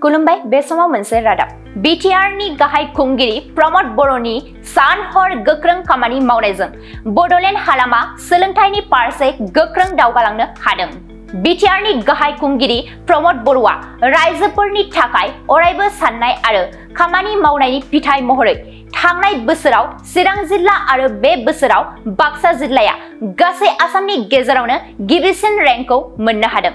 खुलुमबाय बे समाव मोनसे रादाब बिटिआर नि गाहाय खुंगिरि प्रमद बर'नि सान हर गोख्रों खामानि मावनायजों बड'लेण्ड हालामा सोलोंथाइनि फारसे गोख्रों दावगालांनो हादों। बिटिआर नि गाहाय खुंगिरि प्रमद बर'आ रायजोफोरनि थाखाय अरायबो साननाय आरो खामानि मावनायनि फिथाइ महरै थांनाय बोसोराव चिरां जिल्ला आरो बे बोसोराव बाक्सा जिल्लाया गासै आसामनि गेजेरावनो गिबिसिन रेंकखौ मोननो हादों।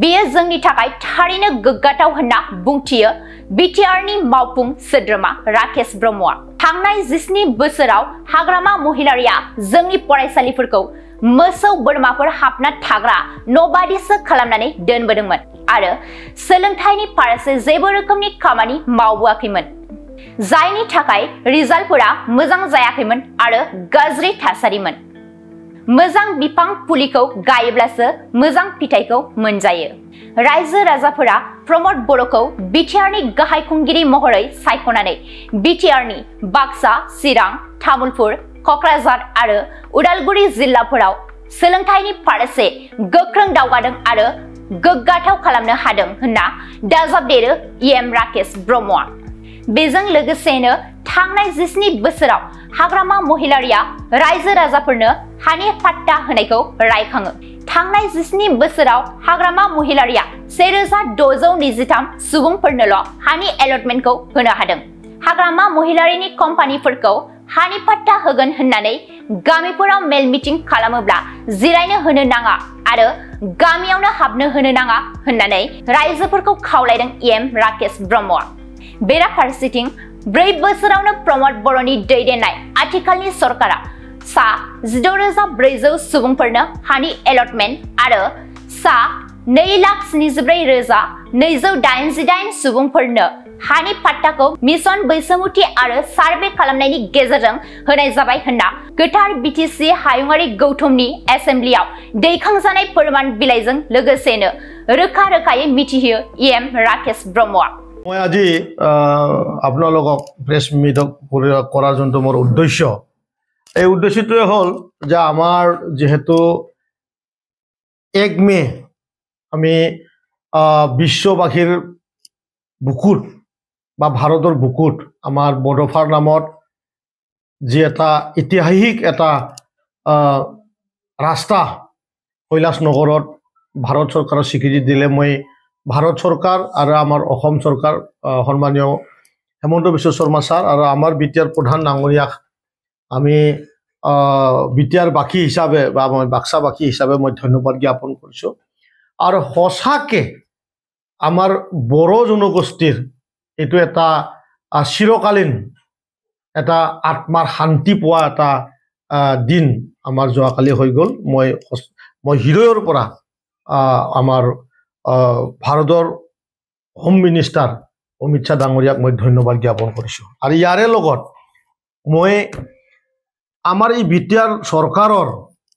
बेयो जोंनि थाखाय थारैनो गोग्गाथाव होनना बुंथियो बिटिआर नि मावफुं सोद्रोमा राकेश ब्रह्मआ। थांनाय 17 बोसोराव हाग्रामा महिलारिया जोंनि फरायसालिफोरखौ मोसौ बोरमाफोर हाबना थाग्रा न'बादिसो खालामनानै दोनबोदोंमोन आरो सोलोंथाइनि फारसे जेबो रोखोमनि खामानि मावबोआखैमोन। जायनि थाखाय रिजाल्टफोरा मोजां जायाखैमोन आरो गाज्रि थासारिमोन। मोजां बिफां फुलिखौ गायोब्लासो मोजां फिथाइखौ मोनजायो। रायजो राजाफोरा प्रमद बर'खौ बिटिआर नि गाहाय खुंगिरि महरै सायख'नानै बिटिआर नि बाक्सा, चिरां, तामुलपुर, क'क्राझार आरो उदालगुरि जिल्लाफोराव सोलोंथाइनि फारसे गोख्रों दावगादों आरो गोग्गाथाव खालामनो हादों होनना दाजाबदेरो इएम राकेश ब्रह्मआ। बेजों लोगोसेनो थांनाय 17 बोसोराव हाग्रामा महिलारिया रायजो राजाफोरनो हानि पाट्टा होनायखौ रायखाङो। थांनाय 17 बोसोराव हाग्रामा महिलारिया 1623 सुबुंफोरनोल' हानि एलटमेन्टखौ होनो हादों। हाग्रामा महिलारिनि कम्पानिफोरखौ हानि पाट्टा होगोन होननानै गामिफोराव मेल मिटिं खालामोब्ला जिरायनो होनो नाङा आरो गामियावनो हाबनो होनो नाङा होननानै रायजोफोरखौ खावलायदों इएम राकेश ब्रह्मआ। बेराफारसेथिं 4 बोसोरावनो प्रमद बर'नि दैदेननाय आथिखालनि सरकारा सा 16,400 सुबुंफोरनो हानि एलटमेन्ट आरो सा 2,74,288 सुबुंफोरनो हानि पाट्टाखौ मिशन बैसोमुथि आरो सार्भे खालामनायनि गेजेरजों होनाय जाबाय होनना गोथार बिटिसि हायुङारि गौथुमनि एसेम्ब्लियाव दैखांजानाय फोरमान बिलाइजों लोगोसेनो रोखा रोखायै मिथिहोयो इएम राकेश ब्रह्मआ। मैं आज आपलोक प्रेस मिट करार जो मोर उद्देश्य এই উদ্দেশ্যটোৱে হল যে আমাৰ যেহেতু 1 মে আমি বিশ্ববাসীৰ বুকুত বা ভাৰতৰ বুকুত আমাৰ বড়োফাৰ নামত যি এটা ঐতিহাসিক এটা ৰাস্তা কৈলাশনগৰত ভাৰত চৰকাৰৰ স্বীকৃতি দিলে মই ভাৰত চৰকাৰ আৰু আমাৰ অসম চৰকাৰ সন্মানীয় হেমন্ত বিশ্ব শৰ্মা ছাৰ আৰু আমাৰ বিটিআৰ প্ৰধান নাঙৰীয়াক আমি বিটিআৰ বাকী হিচাপে বা মই বাক্সা বাকী হিচাপে মই ধন্যবাদ জ্ঞাপন কৰিছো। আৰু সঁচাকে আমাৰ বড়ো জনগোষ্ঠীৰ এইটো এটা চিৰকালীন এটা আত্মাৰ শান্তি পোৱা এটা দিন আমাৰ যোৱাকালি হৈ গ'ল। মই হৃদয়ৰ পৰা আমাৰ ভাৰতৰ হোম মিনিষ্টাৰ অমিত শ্বাহ ডাঙৰীয়াক মই ধন্যবাদ জ্ঞাপন কৰিছো। আৰু ইয়াৰে লগত মই আমাৰ এই বিটিআৰ চৰকাৰৰ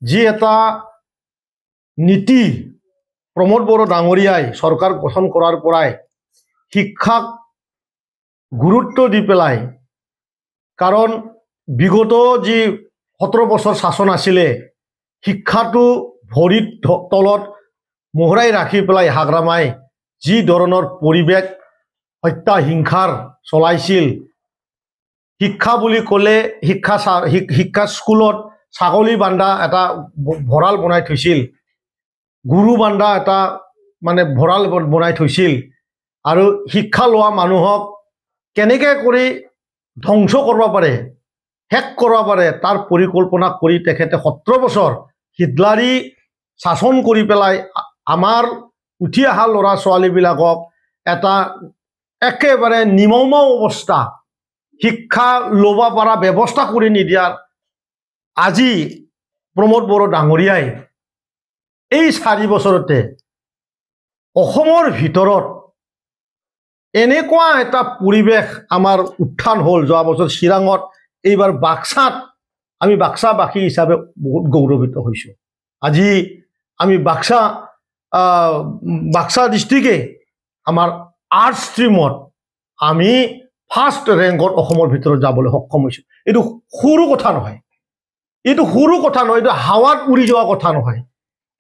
যি এটা নীতি প্ৰমোদ বড়ো ডাঙৰীয়াই চৰকাৰ গঠন কৰাৰ পৰাই শিক্ষাক গুৰুত্ব দি পেলাই, কাৰণ বিগত যি 17 বছৰ শাসন আছিলে শিক্ষাটো ভৰিৰ তলত মোহৰাই ৰাখি পেলাই হাগ্ৰামাই যি ধৰণৰ পৰিৱেশ হত্যা হিংসাৰ চলাইছিল। শিক্ষা বুলি ক'লে শিক্ষা স্কুলত ছাগলী বান্ধা এটা ভঁৰাল বনাই থৈছিল, গুৰু বান্ধা এটা মানে ভঁৰাল বনাই থৈছিল আৰু শিক্ষা লোৱা মানুহক কেনেকৈ কৰি ধ্বংস কৰিব পাৰে, শেষ কৰিব পাৰে তাৰ পৰিকল্পনা কৰি তেখেতে 17 বছৰ হিটলাৰী শাসন কৰি পেলাই আমাৰ উঠি অহা ল'ৰা ছোৱালীবিলাকক এটা একেবাৰে নিমমা অৱস্থা শিক্ষা ল'ব পৰা ব্যৱস্থা কৰি নিদিয়াৰ আজি প্ৰমোদ বড়ো ডাঙৰীয়াই এই 4 বছৰতে অসমৰ ভিতৰত এনেকুৱা এটা পৰিৱেশ আমাৰ উত্থান হ'ল। যোৱা বছৰ চিৰাঙত, এইবাৰ বাক্সাত আমি বাক্সাবাসী হিচাপে বহুত গৌৰৱিত হৈছোঁ। আজি আমি বাক্সা ডিষ্ট্ৰিক্টে আমাৰ আৰ্টছ ষ্ট্ৰীমত আমি ফাৰ্ষ্ট ৰেংকত অসমৰ ভিতৰত যাবলৈ সক্ষম হৈছোঁ। এইটো সৰু কথা নহয়, এইটো হাৱাত উৰি যোৱা কথা নহয়।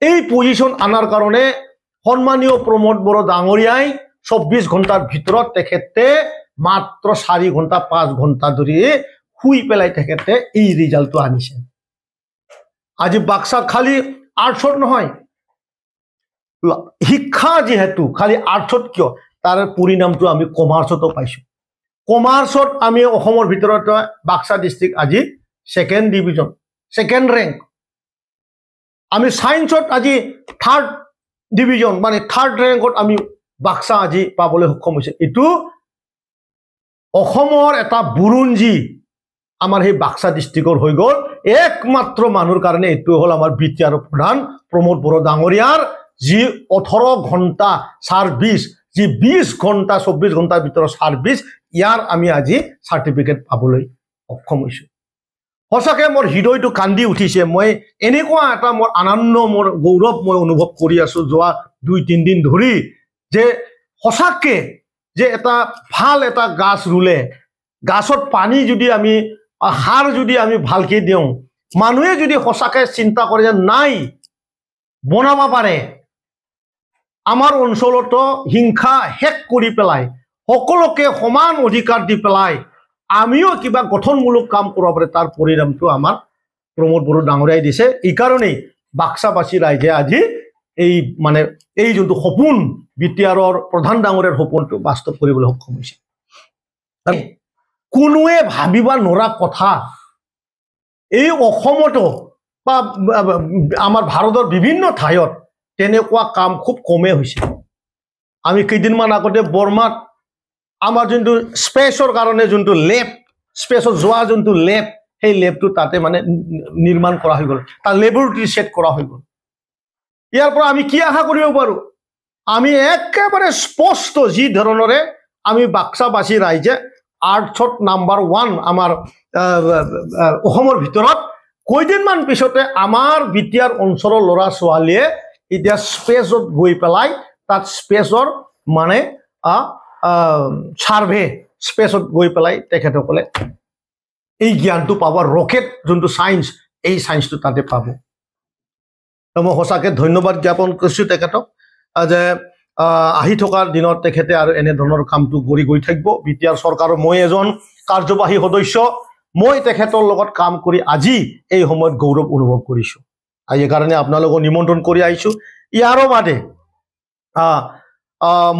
এই পজিশ্যন আনাৰ কাৰণে সন্মানীয় প্ৰমোদ বড়ো ডাঙৰীয়াই 24 ঘণ্টাৰ ভিতৰত তেখেতে মাত্ৰ 4 ঘণ্টা 5 ঘণ্টা ধৰি শুই পেলাই তেখেতে এই ৰিজাল্টটো আনিছে আজি বাক্সাত খালি আৰ্টছত নহয় শিক্ষা যেহেতু খালি আৰ্টছত কিয় তাৰ পৰিণামটো আমি কমাৰ্চতো পাইছো কমাৰ্চত আমি অসমৰ ভিতৰত বাক্সা ডিস্ট্ৰিক্ট আজি সেকেন্ড ডিভিজন সেকেন্ড ৰেংক আমি সায়েন্সত আজি থাৰ্ড ডিভিজন মানে থাৰ্ড ৰেংকত আমি বাক্সা আজি পাবলৈ সক্ষম হৈছে এটো অসমৰ এটা বুৰুঞ্জি আমাৰ হে বাক্সা ডিস্ট্ৰিক্টৰ হৈ গল একমাত্ৰ মানুহৰ কাৰণে এটো হল আমাৰ বিটিআৰ প্ৰধান প্ৰমোদ বড়ো ডাঙৰীয়াৰ যি 18 ঘণ্টা সাৰ্ভিস যি 20 ঘণ্টা 24 ঘণ্টাৰ ভিতৰত সাৰ্ভিস ইয়াৰ আমি আজি সাৰ্টিফিকেট পাবলৈ সক্ষম হৈছো হসাকে মোৰ হৃদয়টো কান্দি উঠিছে মই এনেকুৱা এটা মোৰ আনন্দ মোৰ গৌৰৱ মই অনুভৱ কৰি আছো যোৱা 2-3 দিন ধৰি যে হসাকে যে এটা ভাল এটা গাছ ৰুলে গাছত পানী যদি আমি হাৰ যদি আমি ভালকে দিও মানুহে যদি হসাকে চিন্তা কৰে যে নাই বনাবা পাৰে আমাৰ অঞ্চলত হিংসা হেক কৰি পেলাই সকলোকে সমান অধিকাৰ দি পেলাই আমিও কিবা গঠনমূলক কাম কৰিব পাৰে তাৰ পৰিণামটো আমাৰ প্ৰমোদ বড়ো ডাঙৰীয়াই দিছে এই কাৰণেই বাক্সাবাসী ৰাইজে আজি এই মানে এই যোনটো সপোন বিটিআৰৰ প্ৰধান ডাঙৰীয়াৰ সপোনটো বাস্তৱ কৰিবলৈ সক্ষম হৈছে কোনোৱে ভাবিবা নৰা কথা এই অসমতো বা আমাৰ ভাৰতৰ বিভিন্ন ঠাইত তেনেকুৱা কাম খুব কমে হৈছে আমি কেইদিনমান আগতে বৰ্মাত আমাৰ যোনটো স্পেচৰ কাৰণে যোনটো লেব স্পেচত যোৱা যোনটো লেব সেই লেবটো তাতে মানে নিৰ্মাণ কৰা হৈ গল তাৰ লেবৰেটৰী সেট কৰা হৈ গল ইয়াৰ পৰা আমি কি আশা কৰিব পাৰো আমি একেবাৰে স্পষ্ট যি ধৰণৰে আমি বাক্সাবাসী ৰাইজে আৰ্টছত নাম্বাৰ 1 আমাৰ অসমৰ ভিতৰত কয়দিনমান পিছতে আমাৰ বিটিআৰ অঞ্চলৰ ল'ৰা ছোৱালীয়ে এতিয়া স্পেচত গৈ পেলাই তাত স্পেচৰ মানে সাৰ্ভে স্পেচত গৈ পেলাই তেখেতসকলে এই জ্ঞানটো পাব ৰকেট যোনটো সায়েন্স এই সায়েন্সটো তাতে পাব মই হসাকে ধন্যবাদ জ্ঞাপন কৰিছো তেখেতক যে আহি থকাৰ দিনত তেখেতে আৰু এনে ধৰণৰ কামটো কৰি গৈ থাকিব বিটিআৰ চৰকাৰৰ মই এজন কাৰ্যবাহী সদস্য মই তেখেতৰ লগত কাম কৰি আজি এই সময়ত গৌৰৱ অনুভৱ কৰিছো আৰু এই কাৰণে আপোনালোকক নিমন্ত্ৰণ কৰি আহিছো ইয়াৰো বাদে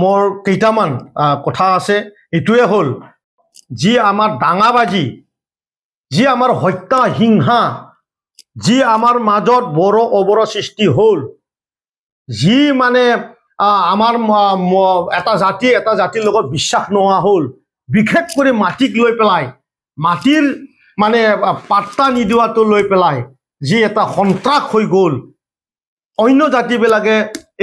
মোৰ কেইটামান কথা আছে এটোৱে হল যি আমাৰ ডাঙাবাজি যি আমাৰ হত্যা হিংসা যি আমাৰ মাজত বড় অবড় সৃষ্টি হল যি মানে আমাৰ এটা জাতিৰ লগত বিশ্বাস নোহোৱা হল বিশেষ কৰি মাটিক লৈ পেলাই মাটিৰ মানে পাত্তা নিদিয়াটো লৈ পেলাই যি এটা সন্ত্ৰাস হৈ গল অন্য জাতিবিলাকে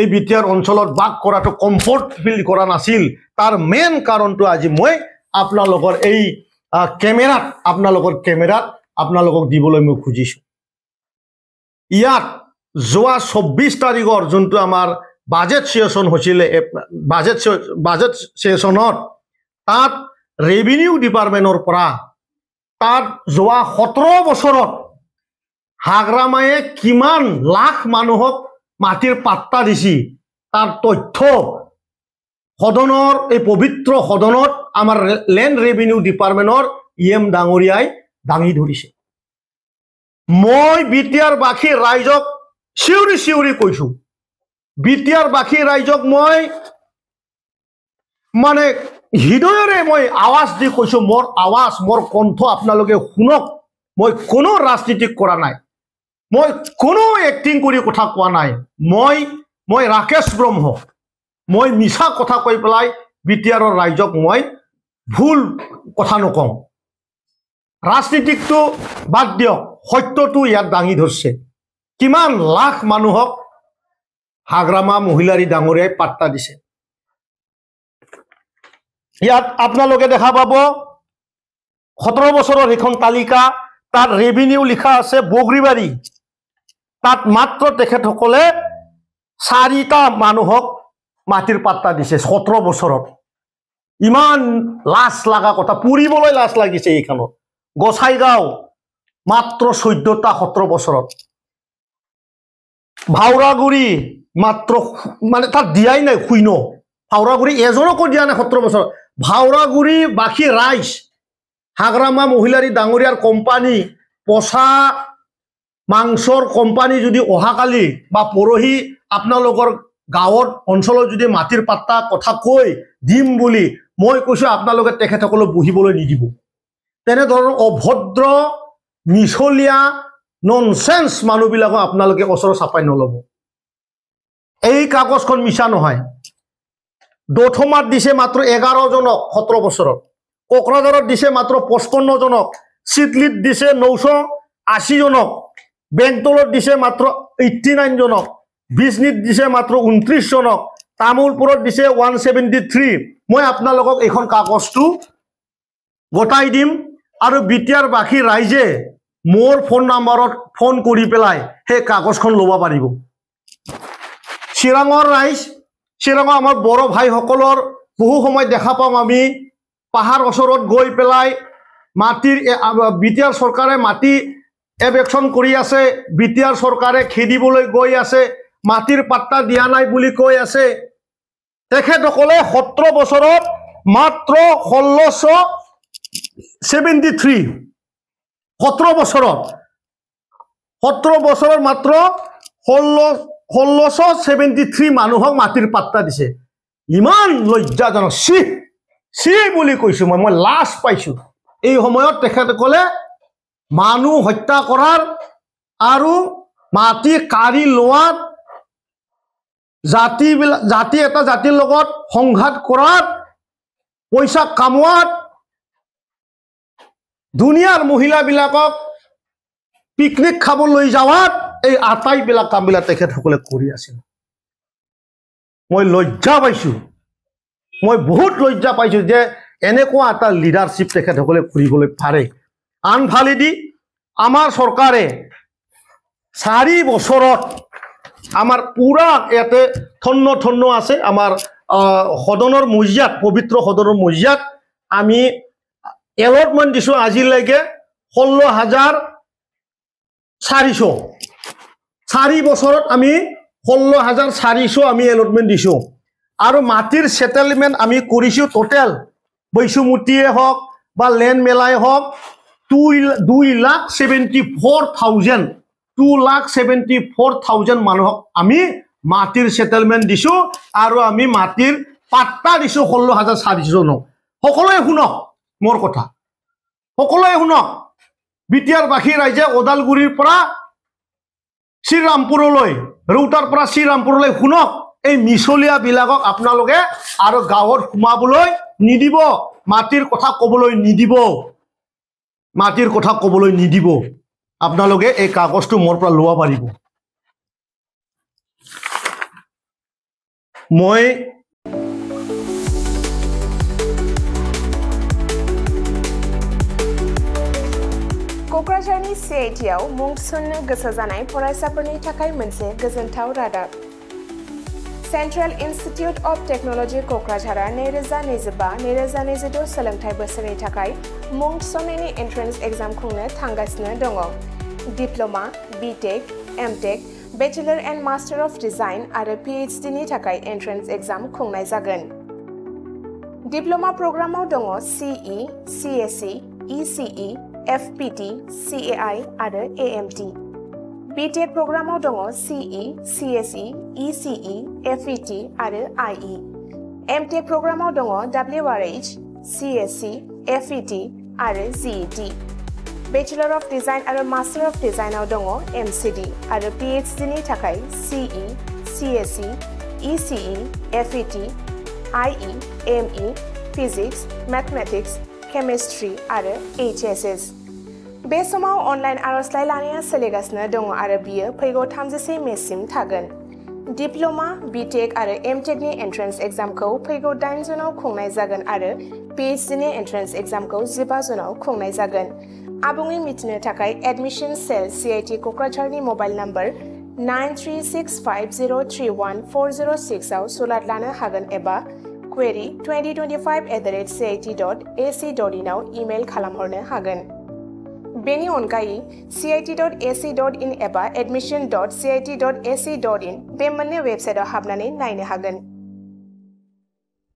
এই বিটিআৰ অঞ্চলত বাস কৰাটো কমফৰ্ট ফিল কৰা নাছিল তাৰ মেইন কাৰণটো আজি মই আপোনালোকৰ এই কেমেৰাত আপোনালোকক দিবলৈ মই খুজিছো ইয়াত যোৱা 24 তাৰিখৰ যোনটো আমাৰ বাজেট সেশন হৈছিল বাজেট সেশনত তাত ৰেভিনিউ ডিপাৰ্টমেণ্টৰ পৰা তাত যোৱা 17 বছৰত হাগ্ৰামায়ে কিমান লাখ মানুহক মাটিৰ পাত্তা দিছি তাৰ তথ্য সদনৰ এই পবিত্ৰ সদনত আমাৰ লেণ্ড ৰেভিনিউ ডিপাৰ্টমেণ্টৰ ইএম ডাঙৰীয়াই দাঙি ধৰিছে মই বিটিআৰ বাসী ৰাইজক চিউৰি কৈছো বিটিআৰ বাসী ৰাইজক মই মানে হৃদয়ৰে মই আৱাজ দি কৈছো মোৰ কণ্ঠ আপোনালোকে শুনক মই কোনো ৰাজনীতি কৰা নাই মই কোনো এক্টিং কৰি কথা কোৱা নাই মই ৰাকেশ ব্ৰহ্ম মই মিছা কথা কৈ পেলাই বিটিআৰৰ ৰাইজক মই ভুল কথা নকওঁ ৰাজনীতিকটো বাদ দিয়ক সত্যটো ইয়াত দাঙি ধৰছে কিমান লাখ মানুহক হাগ্ৰামা মহিলাৰী ডাঙৰীয়াই পাত্তা দিছে ইয়াত আপোনালোকে দেখা পাব 17 বছৰৰ এখন তালিকা তাত ৰেভিনিউ লিখা আছে বগৰীবাৰী তাত মাত্ৰ তেখেতসকলে 4টা মানুহক মাটিৰ পাত্তা দিছে 17 বছৰত ইমান লাজ লাগা কথা পুৰিবলৈ লাজ লাগিছে এইখানত গোসাইগাঁও মাত্ৰ 14টা 17 বছৰত ভাওৰাগুৰি মাত্ৰ মানে তাত দিয়াই নাই 0 ভাওৰাগুৰি এজনকো দিয়া নাই 17 বছৰ ভাওৰাগুৰি বাকী ৰাইজ হাগ্ৰামা মহিলাৰী ডাঙৰীয়াৰ কোম্পানী পচা মাংসৰ কোম্পানী যদি অহাকালি বা পৰহি আপোনালোকৰ গাঁৱত অঞ্চলত যদি মাটিৰ পাত্তা কথা কৈ দিম বুলি মই কৈছো আপোনালোকে তেখেতসকলক বহিবলৈ নিদিব তেনেধৰণৰ অভদ্ৰ মিছলীয়া ননসেন্স মানুহবিলাকক আপোনালোকে ওচৰ চাপাই নলব এই কাগজখন মিছা নহয় দথমাত দিছে মাত্ৰ 11 জনক 17 বছৰত কোকৰাঝাৰত দিছে মাত্ৰ 55 জনক চিটলিত দিছে 980 জনক বেংটলত দিছে মাত্ৰ 89 জনক বিজনিত দিছে মাত্ৰ 29 জনক তামুলপুৰত দিছে 173 মই আপোনালোকক এখন কাগজটো গটাই দিম আৰু বিটিয়াৰ বাকি ৰাইজে মোৰ ফোন নম্বৰত ফোন কৰি পেলাই হে কাগজখন ল'ব পাৰিব চিৰাঙৰ ৰাইজ চিৰাঙৰ আমাৰ বড় ভাইসকলৰ বহু সময় দেখা পাম আমি পাহাৰ ওচৰত গৈ পেলাই মাটিৰ বিটিয়াৰ চৰকাৰে মাটি এবেকশন কৰি আছে বিটিয়াৰ চৰকাৰে খেদিবলৈ গৈ আছে মাটিৰ পাত্তা দিয়া নাই বুলি কৈ আছে তেখেতসকলে 17 বছৰত মাত্ৰ 1673 17 বছৰত মাত্ৰ 1673 মানুহক মাটিৰ পাত্তা দিছে ইমান লজ্জাজনক সি বুলি কৈছো মই লাজ পাইছো এই সময়ত তেখেতসকলে মানুহ হত্যা কৰাৰ আৰু মাটি কাঢ়ি লোৱাত জাতি এটা জাতিৰ লগত সংঘাত কৰাত পইচা কামোৱাত দুনিয়াৰ মহিলাবিলাকক পিকনিক খাবলৈ যাৱাত এই আটাইবিলাক কামবিলাক তেখেতসকলে কৰি আছিল মই লজ্জা পাইছো মই বহুত লজ্জা পাইছো যে এনেকুৱা এটা লিডাৰশ্বিপ তেখেতসকলে কৰিবলৈ পাৰে আনফালেদি আমাৰ চৰকাৰে 4 বছৰত আমাৰ পুৰা ইয়াতে থন্ন আছে আমাৰ সদনৰ মজিয়াত পবিত্ৰ সদনৰ মজিয়াত আমি এলটমেন্ট দিছো আজিলৈকে 16400 4 বছৰত আমি 16400 আমি এলটমেন্ট দিছো আৰু মাটিৰ সেটেলমেন্ট আমি কৰিছো টোটাল বৈশুমুটিয়ে হওক বা লেন্ড মেলাই হওক 2,74,000 মানুহক আমি মাটিৰ সেটেলমেন্ট দিছো আৰু আমি মাটিৰ পাট্টা দিছো 16,400 জনক সকলোৱে শুনক মোৰ কথা সকলোৱে শুনক বিটিয়াৰ বাকী ৰাইজে ওদালগুৰিৰ পৰা শ্ৰীৰামপুৰলৈ ৰৌতাৰ পৰা শ্ৰীৰামপুৰলৈ শুনক এই মিছলীয়া বিলাকক আপোনালোকে আৰু গাঁৱত সোমাবলৈ নিদিব মাটিৰ কথা ক'বলৈ নিদিব আপোনালোকে এই কাগজটো মোৰ পৰা লোৱা পাৰিব মই क'क्राझारनि CITआव मुं थिसननो गोसो जानाय फरायसाफोरनि थाखाय मोनसे गोजोनथाव रादाब सेन्ट्रेल इन्स्टिट्युट अफ टेक्न'लजि क'क्राझारआ 2025-2026 सोलोंथाइ बोसोरनि थाखाय मुं थिसननायनि एन्ट्रेन्स एग्जाम खुंनो थांगासिनो दङ diploma BTech MTech bachelor end master of design आरो PhD नि थाखाय एन्ट्रेन्स एग्जाम खुंनाय जागोन डिप्ल'मा प्रग्रामाव दङ CE CSE ECE FPT CAI आरो AMT BTech प्रग्रामाव दङ CE CSE ECE FET आरो IE MTech प्रग्रामाव दङ WRH CSC FET आरो GET बेचलर अफ डिजाइन आरो मास्टार अफ डिजाइनाव दङ MCD आरो PhD नि थाखाय CE CSE ECE FET IE ME physics mathematics chemistry आरो HSS बे समाव अनलाइन आरजलाइ लानाया सोलिगासिनो दङ आरो बियो फैगौ 31 मेसिम थागोन डिप्ल'मा BTech आरो MTech नि एन्ट्रेन्स एग्जामखौ फैगौ 8 जुनाव खुंनाय जागोन आरो PhD नि एन्ट्रेन्स एग्जामखौ 15 जुनाव खुंनाय जागोन आबुङै मिथिनो थाखाय एडमिशन सेल CIT क'क्राझारनि मबाइल नम्बर 9365031406 आव सुलाद लानो हागोन एबा query 2025@cit.ac.in आव इमेल खालामहरनो हागोन बेनि अनगायै cit.ac.in एबा admission.cit.ac.in बे मोननै वेबसाइटआव हाबनानै नायनो हागोन